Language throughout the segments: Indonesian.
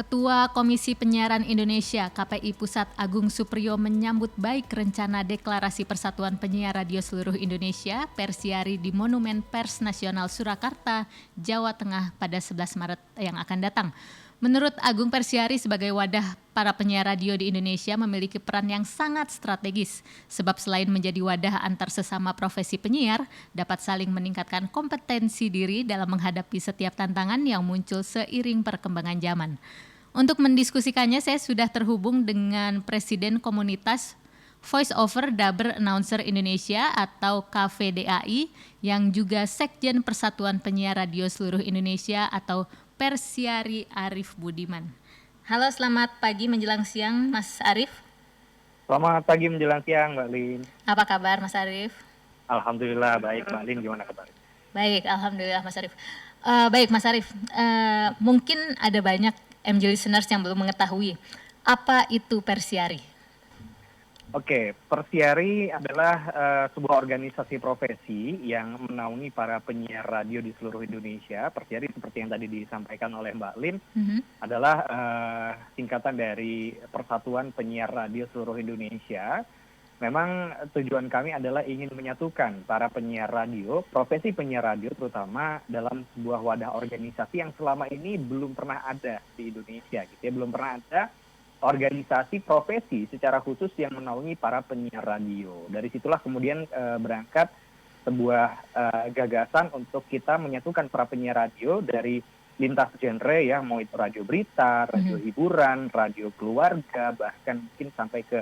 Ketua Komisi Penyiaran Indonesia KPI Pusat Agung Supriyo menyambut baik rencana Deklarasi Persatuan Penyiar Radio Seluruh Indonesia Persiari di Monumen Pers Nasional Surakarta, Jawa Tengah pada 11 Maret yang akan datang. Menurut Agung, Persiari sebagai wadah para penyiar radio di Indonesia memiliki peran yang sangat strategis, sebab selain menjadi wadah antar sesama profesi penyiar, dapat saling meningkatkan kompetensi diri dalam menghadapi setiap tantangan yang muncul seiring perkembangan zaman. Untuk mendiskusikannya, saya sudah terhubung dengan Presiden Komunitas Voice Over Dubber Announcer Indonesia atau KVDAI, yang juga Sekjen Persatuan Penyiar Radio Seluruh Indonesia atau Persiari, Arif Budiman. Halo, selamat pagi menjelang siang Mas Arif. Selamat pagi menjelang siang Mbak Lin. Apa kabar Mas Arif? Alhamdulillah baik, Mbak Lin gimana kabar? Baik, alhamdulillah Mas Arif. Baik Mas Arif, mungkin ada banyak MJ listeners yang belum mengetahui apa itu Persiari. Oke, Persiari adalah sebuah organisasi profesi yang menaungi para penyiar radio di seluruh Indonesia. Persiari seperti yang tadi disampaikan oleh Mbak Lin adalah singkatan dari Persatuan Penyiar Radio Seluruh Indonesia. Memang tujuan kami adalah ingin menyatukan para penyiar radio, profesi penyiar radio terutama dalam sebuah wadah organisasi yang selama ini belum pernah ada di Indonesia, gitu ya, belum pernah ada organisasi profesi secara khusus yang menaungi para penyiar radio. Dari situlah kemudian berangkat sebuah gagasan untuk kita menyatukan para penyiar radio dari lintas genre ya, mau itu radio berita, radio hiburan, radio keluarga, bahkan mungkin sampai ke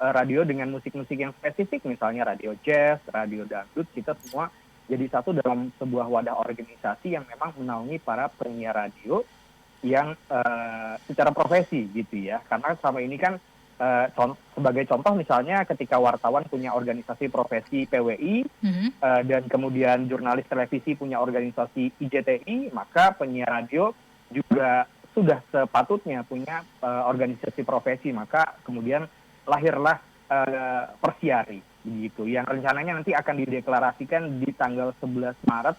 radio dengan musik-musik yang spesifik, misalnya radio jazz, radio dangdut. Kita semua jadi satu dalam sebuah wadah organisasi yang memang menaungi para penyiar radio yang secara profesi gitu ya. Karena selama ini kan sebagai contoh misalnya ketika wartawan punya organisasi profesi PWI dan kemudian jurnalis televisi punya organisasi IJTI, maka penyiar radio juga sudah sepatutnya punya organisasi profesi. Maka kemudian lahirlah Persiari gitu, yang rencananya nanti akan dideklarasikan di tanggal 11 Maret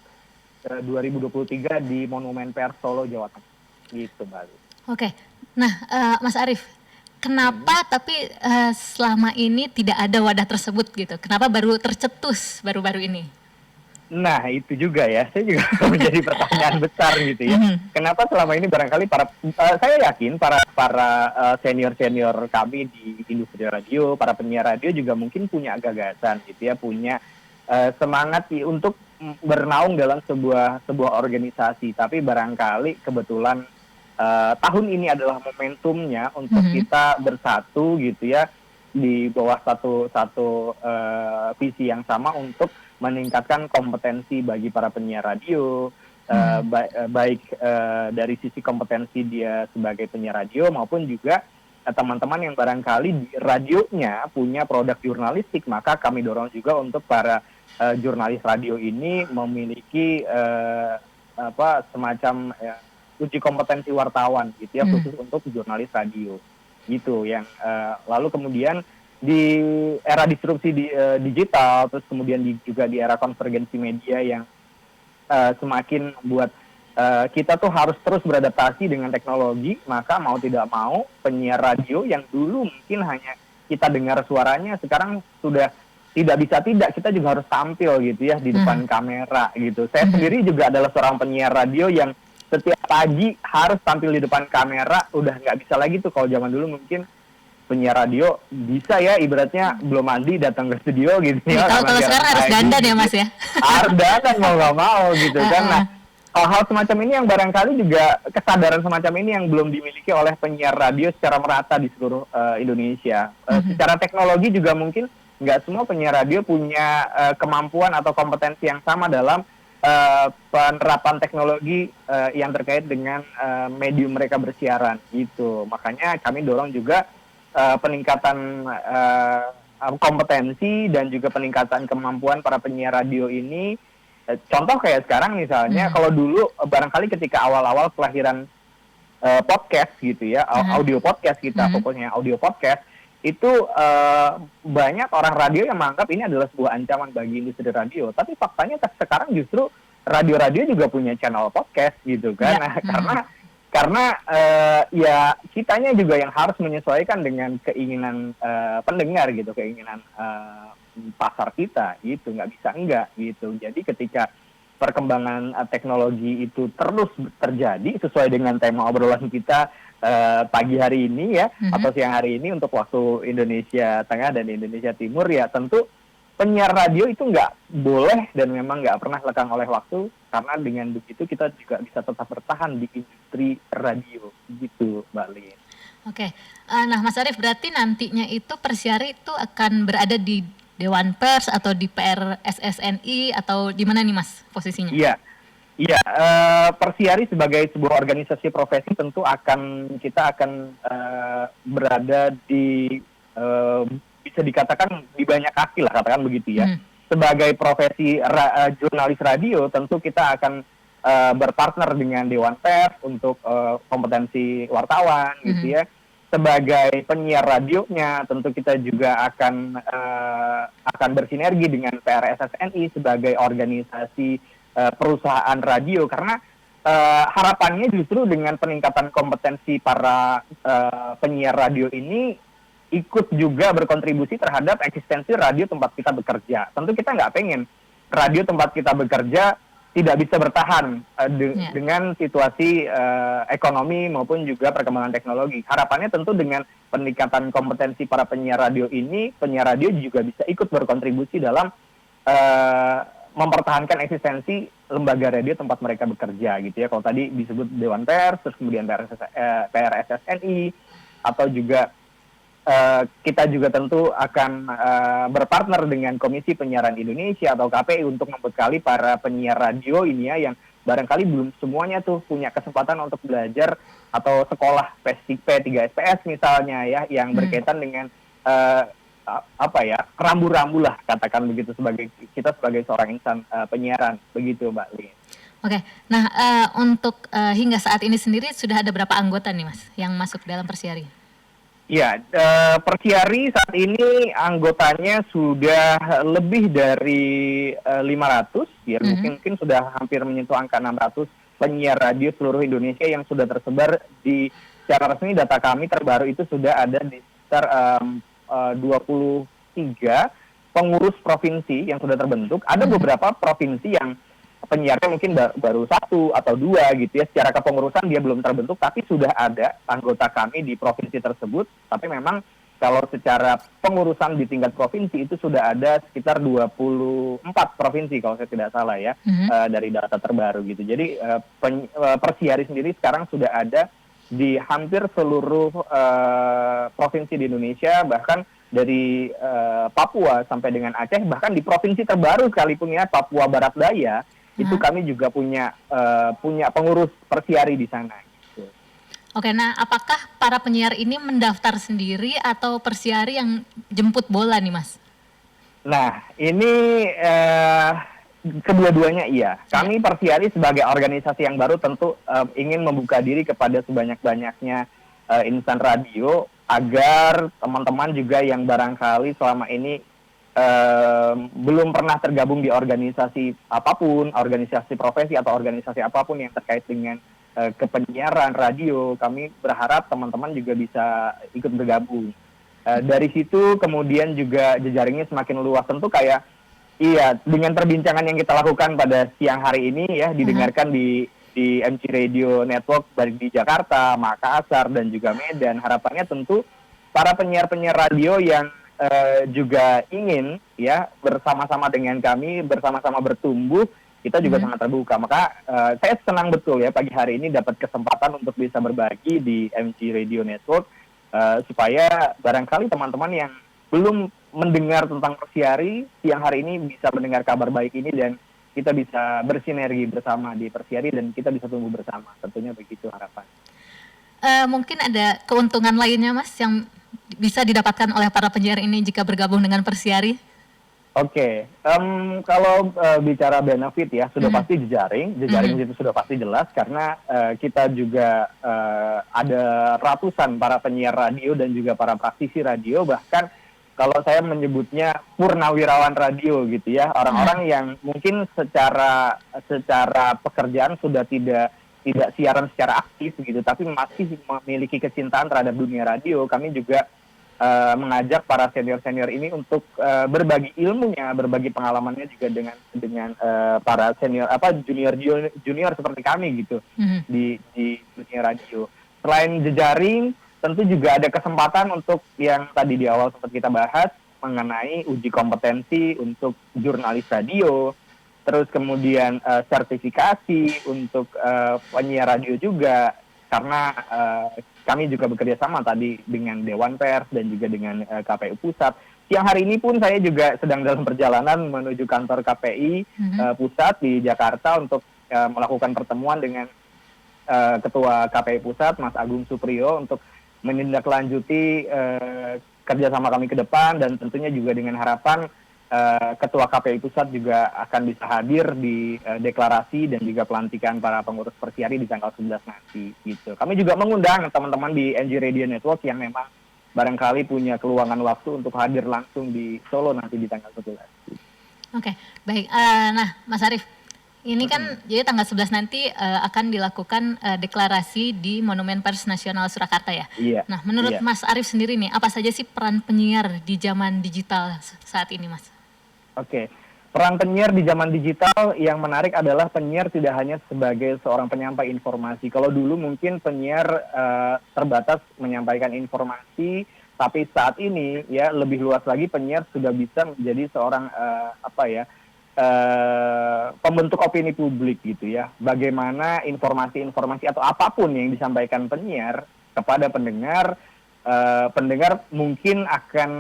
2023 di Monumen Pers Solo, Jawa Tengah. Gitu, Mbak. Oke, nah Mas Arif, kenapa tapi selama ini tidak ada wadah tersebut gitu? Kenapa baru tercetus baru-baru ini? Nah itu juga ya, saya juga menjadi pertanyaan besar gitu ya. Kenapa selama ini barangkali saya yakin para senior-senior kami di industri radio, para penyiar radio juga mungkin punya gagasan gitu ya, punya semangat untuk bernaung dalam sebuah organisasi. Tapi barangkali kebetulan tahun ini adalah momentumnya untuk kita bersatu gitu ya, di bawah satu visi yang sama untuk meningkatkan kompetensi bagi para penyiar radio, baik dari sisi kompetensi dia sebagai penyiar radio maupun juga teman-teman yang barangkali di radionya punya produk jurnalistik. Maka kami dorong juga untuk para jurnalis radio ini memiliki semacam uji kompetensi wartawan gitu ya, khusus untuk jurnalis radio gitu, yang lalu kemudian di era disrupsi digital, terus kemudian juga di era konvergensi media yang semakin membuat kita tuh harus terus beradaptasi dengan teknologi. Maka mau tidak mau penyiar radio yang dulu mungkin hanya kita dengar suaranya, sekarang sudah tidak bisa tidak, kita juga harus tampil gitu ya di depan kamera gitu. Saya sendiri juga adalah seorang penyiar radio yang setiap pagi harus tampil di depan kamera. Udah nggak bisa lagi tuh, kalau zaman dulu mungkin penyiar radio bisa ya, ibaratnya belum mandi datang ke studio gitu ya. Kalau sekarang harus dandan ya Mas ya? Harus dandan mau nggak mau gitu kan. Nah, hal-hal semacam ini yang barangkali juga kesadaran semacam ini yang belum dimiliki oleh penyiar radio secara merata di seluruh Indonesia. Secara teknologi juga mungkin nggak semua penyiar radio punya kemampuan atau kompetensi yang sama dalam penerapan teknologi yang terkait dengan medium mereka bersiaran gitu. Makanya kami dorong juga peningkatan kompetensi dan juga peningkatan kemampuan para penyiar radio ini. Contoh kayak sekarang misalnya, kalau dulu barangkali ketika awal-awal kelahiran podcast gitu ya, audio podcast kita, pokoknya audio podcast, itu banyak orang radio yang menganggap ini adalah sebuah ancaman bagi industri radio. Tapi faktanya sekarang justru radio-radio juga punya channel podcast gitu kan. Karena karena ya kitanya juga yang harus menyesuaikan dengan keinginan pendengar gitu, keinginan pasar kita gitu, nggak bisa enggak gitu. Jadi ketika perkembangan teknologi itu terus terjadi sesuai dengan tema obrolan kita pagi hari ini ya, atau siang hari ini untuk waktu Indonesia Tengah dan Indonesia Timur, ya tentu penyiar radio itu nggak boleh dan memang nggak pernah lekang oleh waktu, karena dengan begitu kita juga bisa tetap bertahan di industri radio gitu, Mbak Lin. Oke, nah Mas Arief, berarti nantinya itu Persiari itu akan berada di Dewan Pers atau di PRSSNI atau di mana nih Mas posisinya? Iya, iya. Persiari sebagai sebuah organisasi profesi tentu kita akan berada di bisa dikatakan di banyak kaki lah, katakan begitu ya. Sebagai profesi jurnalis radio, tentu kita akan berpartner dengan Dewan Pers untuk kompetensi wartawan gitu ya. Sebagai penyiar radionya, tentu kita juga akan bersinergi dengan PRSSNI sebagai organisasi perusahaan radio, karena harapannya justru dengan peningkatan kompetensi para penyiar radio ini ikut juga berkontribusi terhadap eksistensi radio tempat kita bekerja. Tentu kita nggak pengen radio tempat kita bekerja tidak bisa bertahan dengan situasi ekonomi maupun juga perkembangan teknologi. Harapannya tentu dengan peningkatan kompetensi para penyiar radio ini, penyiar radio juga bisa ikut berkontribusi dalam mempertahankan eksistensi lembaga radio tempat mereka bekerja gitu ya. Kalau tadi disebut Dewan Pers, terus kemudian PRSSNI, atau juga kita juga tentu akan berpartner dengan Komisi Penyiaran Indonesia atau KPI untuk membekali para penyiar radio ini ya, yang barangkali belum semuanya tuh punya kesempatan untuk belajar atau sekolah P3SPS misalnya ya, yang berkaitan dengan rambu-rambu lah, katakan begitu, kita sebagai seorang insan penyiaran, begitu Mbak Lin. Oke, nah untuk hingga saat ini sendiri sudah ada berapa anggota nih Mas yang masuk dalam Persiari? Ya, Persiari saat ini anggotanya sudah lebih dari 500, ya mungkin sudah hampir menyentuh angka 600 penyiar radio seluruh Indonesia yang sudah tersebar secara resmi. Data kami terbaru itu sudah ada di sekitar 23 pengurus provinsi yang sudah terbentuk. Ada beberapa provinsi yang penyiarnya mungkin baru 1 atau 2 gitu ya. Secara kepengurusan dia belum terbentuk, tapi sudah ada anggota kami di provinsi tersebut. Tapi memang kalau secara pengurusan di tingkat provinsi itu sudah ada sekitar 24 provinsi kalau saya tidak salah ya, dari data terbaru gitu. Jadi Persiari sendiri sekarang sudah ada di hampir seluruh provinsi di Indonesia, bahkan dari Papua sampai dengan Aceh, bahkan di provinsi terbaru sekalipun ya, Papua Barat Daya, itu kami juga punya pengurus Persiari di sana. Gitu. Oke, nah apakah para penyiar ini mendaftar sendiri atau Persiari yang jemput bola nih Mas? Nah, ini kedua-duanya iya. Kami Persiari sebagai organisasi yang baru tentu ingin membuka diri kepada sebanyak-banyaknya insan radio, agar teman-teman juga yang barangkali selama ini belum pernah tergabung di organisasi apapun, organisasi profesi atau organisasi apapun yang terkait dengan kepenyiaran radio, kami berharap teman-teman juga bisa ikut bergabung. Dari situ kemudian juga jejaringnya semakin luas, tentu kayak dengan perbincangan yang kita lakukan pada siang hari ini ya, didengarkan di MC Radio Network dari di Jakarta, Makassar dan juga Medan. Harapannya tentu para penyiar-penyiar radio yang juga ingin ya bersama-sama dengan kami, bersama-sama bertumbuh, kita juga sangat terbuka. Maka saya senang betul ya pagi hari ini dapat kesempatan untuk bisa berbagi di MC Radio Network, supaya barangkali teman-teman yang belum mendengar tentang Persiari siang hari ini bisa mendengar kabar baik ini, dan kita bisa bersinergi bersama di Persiari dan kita bisa tumbuh bersama. Tentunya begitu harapan. Mungkin ada keuntungan lainnya Mas yang bisa didapatkan oleh para penyiar ini jika bergabung dengan Persiari? Oke, kalau bicara benefit ya, sudah pasti jejaring itu sudah pasti jelas, karena kita juga ada ratusan para penyiar radio dan juga para praktisi radio, bahkan kalau saya menyebutnya purnawirawan radio gitu ya, orang-orang yang mungkin secara pekerjaan sudah tidak tidak siaran secara aktif gitu, tapi masih memiliki kecintaan terhadap dunia radio, kami juga mengajak para senior-senior ini untuk berbagi ilmunya, berbagi pengalamannya juga dengan para senior junior seperti kami gitu di dunia radio. Selain jejaring, tentu juga ada kesempatan untuk yang tadi di awal sempat kita bahas mengenai uji kompetensi untuk jurnalis radio, terus kemudian sertifikasi untuk penyiar radio juga, karena kami juga bekerja sama tadi dengan Dewan Pers dan juga dengan KPU Pusat. Siang hari ini pun saya juga sedang dalam perjalanan menuju kantor KPI Pusat di Jakarta untuk melakukan pertemuan dengan Ketua KPI Pusat, Mas Agung Suprio, untuk menindaklanjuti kerjasama kami ke depan, dan tentunya juga dengan harapan Ketua KPI Pusat juga akan bisa hadir di deklarasi dan juga pelantikan para pengurus Persiari di tanggal 11 nanti gitu. Kami juga mengundang teman-teman di NG Radio Network yang memang barangkali punya keluangan waktu untuk hadir langsung di Solo nanti di tanggal 11. Oke, baik. Nah, Mas Arief, ini kan jadi tanggal 11 nanti akan dilakukan deklarasi di Monumen Pers Nasional Surakarta ya? Iya. Nah, menurut Mas Arief sendiri nih, apa saja sih peran penyiar di zaman digital saat ini, Mas? Oke, peran penyiar di zaman digital yang menarik adalah penyiar tidak hanya sebagai seorang penyampai informasi. Kalau dulu mungkin penyiar terbatas menyampaikan informasi, tapi saat ini ya lebih luas lagi, penyiar sudah bisa menjadi seorang pembentuk opini publik gitu ya. Bagaimana informasi-informasi atau apapun yang disampaikan penyiar kepada pendengar, pendengar mungkin akan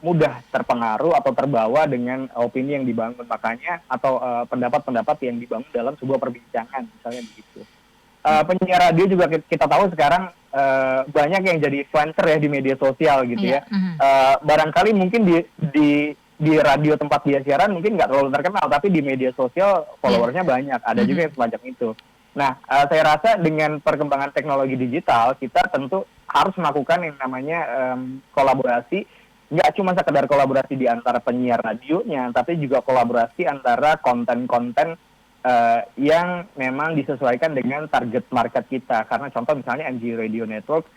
mudah terpengaruh atau terbawa dengan opini yang dibangun, makanya atau pendapat-pendapat yang dibangun dalam sebuah perbincangan misalnya begitu. Penyiar radio juga kita tahu sekarang banyak yang jadi influencer ya di media sosial gitu ya. Barangkali mungkin di radio tempat dia siaran mungkin nggak terlalu terkenal, tapi di media sosial followersnya banyak, ada juga yang semacam itu. Nah, saya rasa dengan perkembangan teknologi digital, kita tentu harus melakukan yang namanya kolaborasi, nggak cuma sekedar kolaborasi di antara penyiar radionya, tapi juga kolaborasi antara konten-konten yang memang disesuaikan dengan target market kita. Karena contoh misalnya MG Radio Network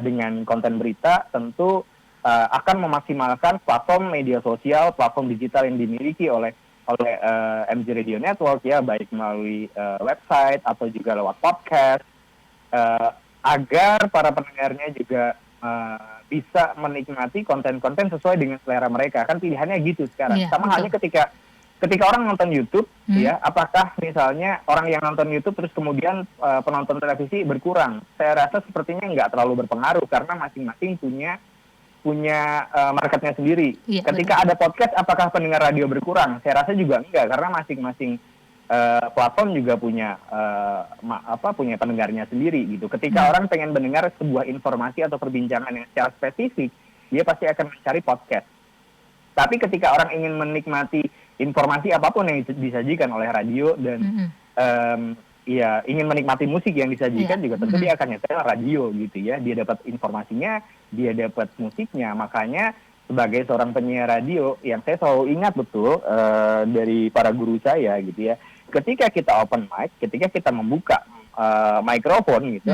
dengan konten berita tentu akan memaksimalkan platform media sosial, platform digital yang dimiliki oleh MG Radio Network ya, baik melalui website atau juga lewat podcast, agar para pendengarnya juga bisa menikmati konten-konten sesuai dengan selera mereka. Kan pilihannya gitu sekarang. Sama halnya ketika orang nonton YouTube ya, apakah misalnya orang yang nonton YouTube terus kemudian penonton televisi berkurang? Saya rasa sepertinya nggak terlalu berpengaruh, karena masing-masing punya marketnya sendiri. Ketika ada podcast, apakah pendengar radio berkurang? Saya rasa juga enggak, karena masing-masing platform juga punya punya pendengarnya sendiri gitu. Ketika orang pengen mendengar sebuah informasi atau perbincangan yang secara spesifik, dia pasti akan mencari podcast. Tapi ketika orang ingin menikmati informasi apapun yang disajikan oleh radio dan ingin menikmati musik yang disajikan juga tentu dia akan nyetel radio gitu ya. Dia dapat informasinya, dia dapat musiknya. Makanya sebagai seorang penyiar radio yang saya selalu ingat betul dari para guru saya gitu ya, ketika kita open mic, ketika kita membuka mikrofon gitu,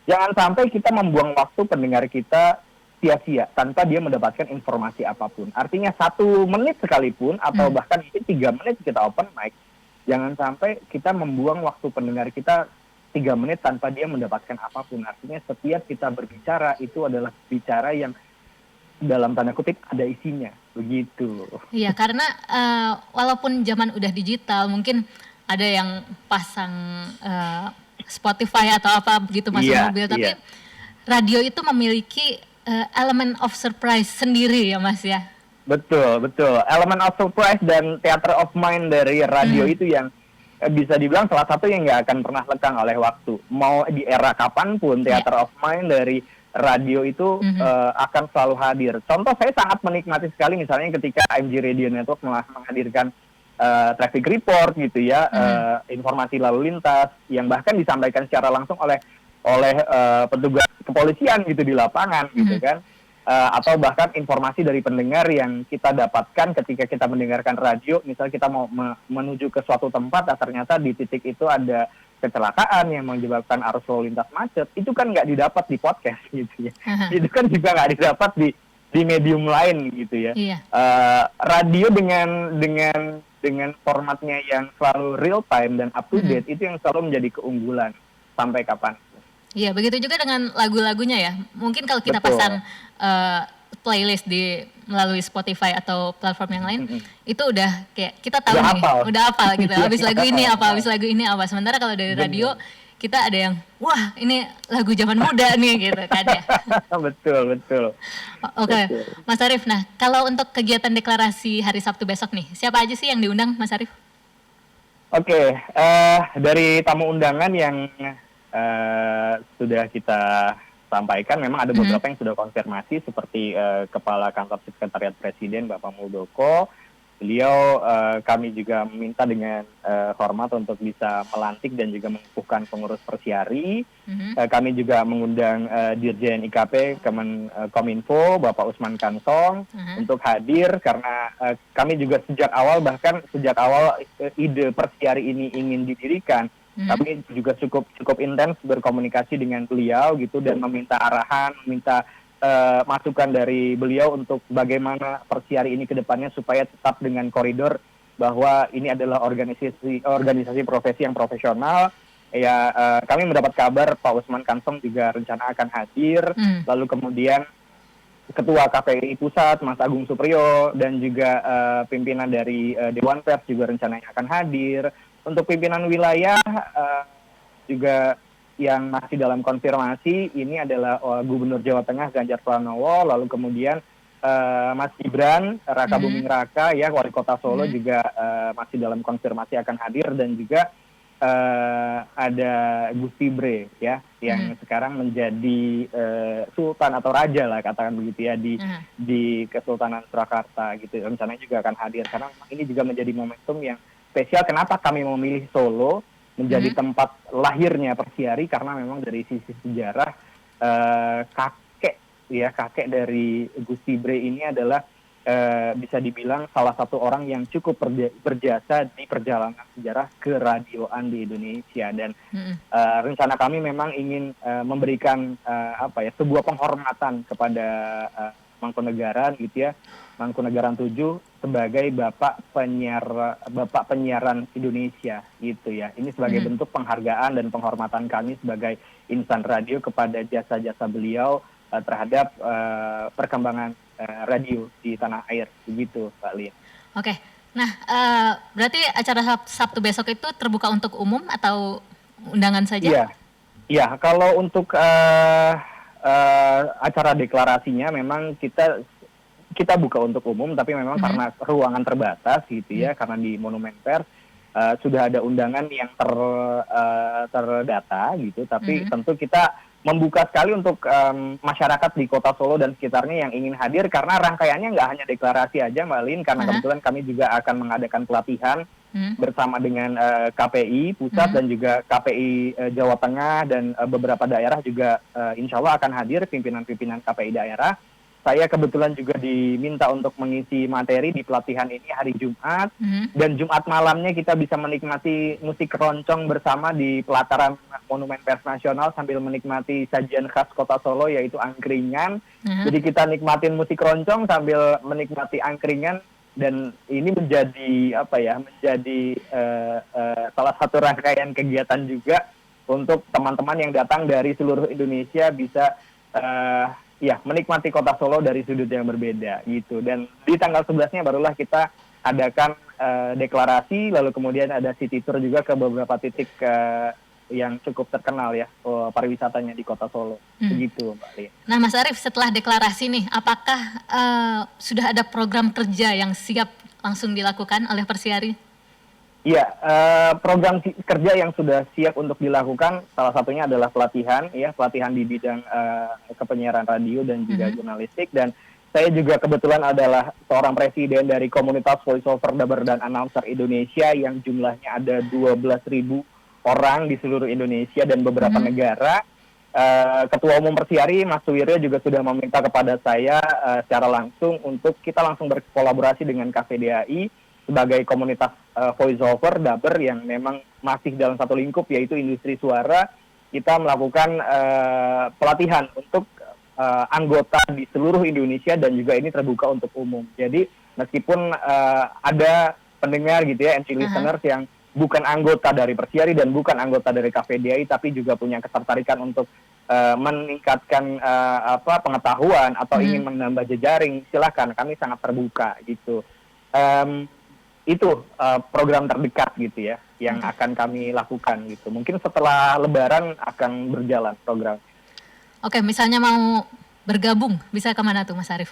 jangan sampai kita membuang waktu pendengar kita sia-sia tanpa dia mendapatkan informasi apapun. Artinya 1 menit sekalipun atau bahkan mungkin 3 menit kita open mic, jangan sampai kita membuang waktu pendengar kita 3 menit tanpa dia mendapatkan apapun. Artinya setiap kita berbicara itu adalah bicara yang dalam tanda kutip ada isinya, begitu. Iya, karena walaupun zaman udah digital, mungkin ada yang pasang Spotify atau apa begitu masuk mobil, tapi radio itu memiliki elemen of surprise sendiri ya Mas ya. Betul. Elemen of surprise dan theater of mind dari radio itu yang bisa dibilang salah satu yang nggak akan pernah lekang oleh waktu. Mau di era kapanpun, theater of mind dari radio itu akan selalu hadir. Contoh saya sangat menikmati sekali misalnya ketika MG Radio Network menghadirkan traffic report gitu ya, informasi lalu lintas yang bahkan disampaikan secara langsung oleh petugas kepolisian gitu di lapangan gitu kan. atau bahkan informasi dari pendengar yang kita dapatkan ketika kita mendengarkan radio, misalnya kita mau menuju ke suatu tempat, ternyata di titik itu ada kecelakaan yang menyebabkan arus lalu lintas macet, itu kan nggak didapat di podcast gitu ya. Itu kan juga nggak didapat di medium lain gitu ya. Iya. Radio dengan formatnya yang selalu real time dan up to date, itu yang selalu menjadi keunggulan sampai kapan. Iya, begitu juga dengan lagu-lagunya ya. Mungkin kalau kita Betul. pasang playlist melalui Spotify atau platform yang lain, itu udah kayak kita tahu Udah nih, hafal. udah hafal gitu. Habis lagu ini apa, habis lagu ini apa. Sementara kalau dari radio kita ada yang, wah ini lagu zaman muda nih gitu kan ya. Betul. Oke, Mas Arief. Nah, kalau untuk kegiatan deklarasi hari Sabtu besok nih, siapa aja sih yang diundang, Mas Arief? Oke, dari tamu undangan yang sudah kita sampaikan, memang ada beberapa yang sudah konfirmasi seperti Kepala Kantor Sekretariat Presiden Bapak Muldoko. Beliau kami juga meminta dengan hormat untuk bisa melantik dan juga mengukuhkan pengurus Persiari. Kami juga mengundang Dirjen IKP Kominfo Bapak Usman Kansong untuk hadir karena kami juga sejak awal ide Persiari ini ingin didirikan. Kami juga cukup intens berkomunikasi dengan beliau gitu dan meminta arahan, meminta masukan dari beliau untuk bagaimana Persiari ini ke depannya supaya tetap dengan koridor bahwa ini adalah organisasi profesi yang profesional. Ya, kami mendapat kabar Pak Usman Kansong juga rencana akan hadir, lalu kemudian Ketua KPI Pusat Mas Agung Supriyo dan juga pimpinan dari Dewan Pers juga rencananya akan hadir. Untuk pimpinan wilayah juga yang masih dalam konfirmasi ini adalah Gubernur Jawa Tengah Ganjar Pranowo, lalu kemudian Mas Gibran Raka Buming Raka ya Wali Kota Solo juga masih dalam konfirmasi akan hadir, dan juga ada Gusti Bre ya yang sekarang menjadi sultan atau raja lah katakan begitu ya di Kesultanan Surakarta gitu, rencananya juga akan hadir karena ini juga menjadi momentum yang spesial. Kenapa kami memilih Solo menjadi tempat lahirnya Persiari, karena memang dari sisi sejarah kakek dari Gusti Bre ini adalah bisa dibilang salah satu orang yang cukup berjasa di perjalanan sejarah keradioan di Indonesia, dan rencana kami memang ingin memberikan sebuah penghormatan kepada Mangkunegaran gitu ya, Mangkunegaran 7 sebagai bapak penyiaran Indonesia gitu ya. Ini sebagai bentuk penghargaan dan penghormatan kami sebagai insan radio kepada jasa-jasa beliau terhadap perkembangan radio di tanah air begitu, Pak Lin. Oke. Nah, berarti acara Sabtu besok itu terbuka untuk umum atau undangan saja? Iya. Kalau untuk acara deklarasinya memang kita buka untuk umum, tapi memang karena ruangan terbatas gitu ya, karena di Monumen Pers sudah ada undangan yang terdata gitu, tapi tentu kita membuka sekali untuk masyarakat di Kota Solo dan sekitarnya yang ingin hadir, karena rangkaiannya nggak hanya deklarasi aja Mbak Lin, karena kebetulan kami juga akan mengadakan pelatihan bersama dengan KPI Pusat dan juga KPI Jawa Tengah, dan beberapa daerah juga insya Allah akan hadir pimpinan-pimpinan KPI daerah. Saya kebetulan juga diminta untuk mengisi materi di pelatihan ini hari Jumat, dan Jumat malamnya kita bisa menikmati musik keroncong bersama di pelataran Monumen Pers Nasional sambil menikmati sajian khas Kota Solo yaitu angkringan. Jadi kita nikmatin musik keroncong sambil menikmati angkringan, dan ini menjadi salah satu rangkaian kegiatan juga untuk teman-teman yang datang dari seluruh Indonesia bisa menikmati Kota Solo dari sudut yang berbeda gitu. Dan di tanggal 11-nya barulah kita adakan deklarasi, lalu kemudian ada city tour juga ke beberapa titik yang cukup terkenal ya pariwisatanya di Kota Solo. Begitu, Mbak Lia. Nah, Mas Arief, setelah deklarasi nih, apakah sudah ada program kerja yang siap langsung dilakukan oleh Persiari? Iya, program kerja yang sudah siap untuk dilakukan salah satunya adalah pelatihan di bidang kepenyiaran radio dan juga jurnalistik, dan saya juga kebetulan adalah seorang presiden dari komunitas voiceover, dubber, dan announcer Indonesia yang jumlahnya ada 12.000 orang di seluruh Indonesia dan beberapa negara. Ketua Umum Persiari Mas Suwiryo juga sudah meminta kepada saya secara langsung untuk kita langsung berkolaborasi dengan KPDAI sebagai komunitas voice over dubber yang memang masih dalam satu lingkup yaitu industri suara. Kita melakukan pelatihan untuk anggota di seluruh Indonesia dan juga ini terbuka untuk umum. Jadi meskipun ada pendengar gitu ya, MC listeners yang bukan anggota dari Persiari dan bukan anggota dari KPDAI tapi juga punya ketertarikan untuk meningkatkan pengetahuan atau ingin menambah jejaring, silakan, kami sangat terbuka gitu. Itu program terdekat gitu ya yang akan kami lakukan gitu. Mungkin setelah Lebaran akan berjalan program. Oke, misalnya mau bergabung bisa kemana tuh Mas Arief?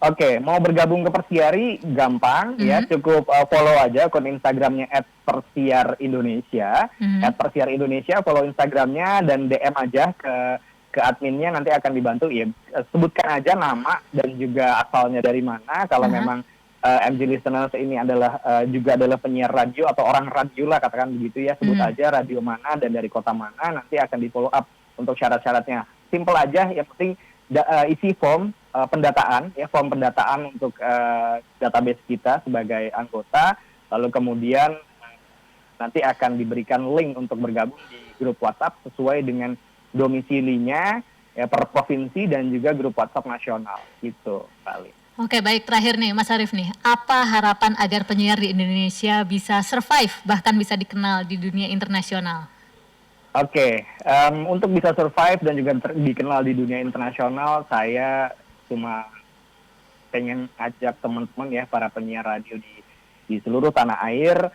Oke, mau bergabung ke Persiari gampang ya, cukup follow aja akun Instagramnya @persiarindonesia, @persiarindonesia, follow Instagramnya dan DM aja ke adminnya, nanti akan dibantu ya. Sebutkan aja nama dan juga asalnya dari mana. Kalau memang MG listeners ini adalah juga adalah penyiar radio atau orang radio lah katakan begitu ya, sebut aja radio mana dan dari kota mana, nanti akan di follow up untuk syarat-syaratnya. Simple aja, yang penting isi form pendataan ya, form pendataan untuk database kita sebagai anggota, lalu kemudian nanti akan diberikan link untuk bergabung di grup WhatsApp sesuai dengan domisilinya ya, per provinsi dan juga grup WhatsApp nasional gitu, Pak. Oke, baik, terakhir nih Mas Arief nih, apa harapan agar penyiar di Indonesia bisa survive bahkan bisa dikenal di dunia internasional? Oke, untuk bisa survive dan juga dikenal di dunia internasional, saya cuma pengen ajak teman-teman ya, para penyiar radio di seluruh tanah air,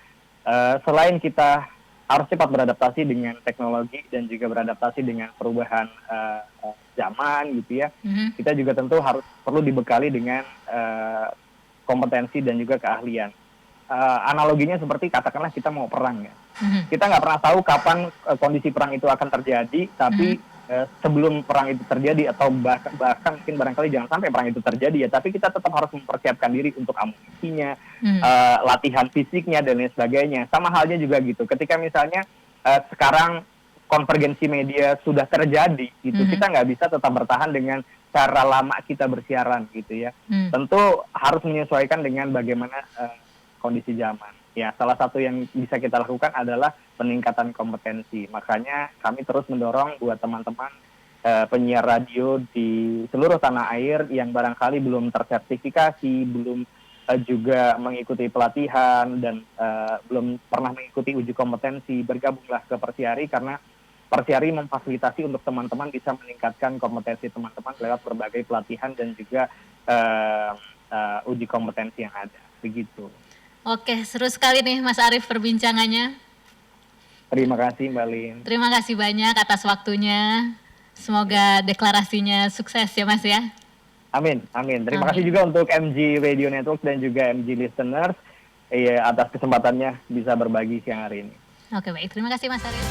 selain kita harus cepat beradaptasi dengan teknologi dan juga beradaptasi dengan perubahan zaman gitu ya, kita juga tentu perlu dibekali dengan kompetensi dan juga keahlian. Analoginya seperti katakanlah kita mau perang ya, kita nggak pernah tahu kapan kondisi perang itu akan terjadi, tapi sebelum perang itu terjadi atau bahkan mungkin barangkali jangan sampai perang itu terjadi ya, tapi kita tetap harus mempersiapkan diri untuk amunisinya, latihan fisiknya dan lain sebagainya. Sama halnya juga gitu, ketika misalnya sekarang konvergensi media sudah terjadi gitu, kita nggak bisa tetap bertahan dengan cara lama kita bersiaran gitu ya. Tentu harus menyesuaikan dengan bagaimana kondisi zaman. Ya, salah satu yang bisa kita lakukan adalah peningkatan kompetensi. Makanya kami terus mendorong buat teman-teman penyiar radio di seluruh tanah air yang barangkali belum tersertifikasi, belum juga mengikuti pelatihan dan belum pernah mengikuti uji kompetensi, bergabunglah ke Persiari karena Persiari memfasilitasi untuk teman-teman bisa meningkatkan kompetensi teman-teman lewat berbagai pelatihan dan juga uji kompetensi yang ada. Begitu. Oke, seru sekali nih Mas Arief perbincangannya. Terima kasih Mbak Lin. Terima kasih banyak atas waktunya. Semoga deklarasinya sukses ya Mas ya. Amin, amin. Terima kasih juga untuk MG Radio Network dan juga MG Listeners atas kesempatannya bisa berbagi siang hari ini. Oke, baik. Terima kasih Mas Arief.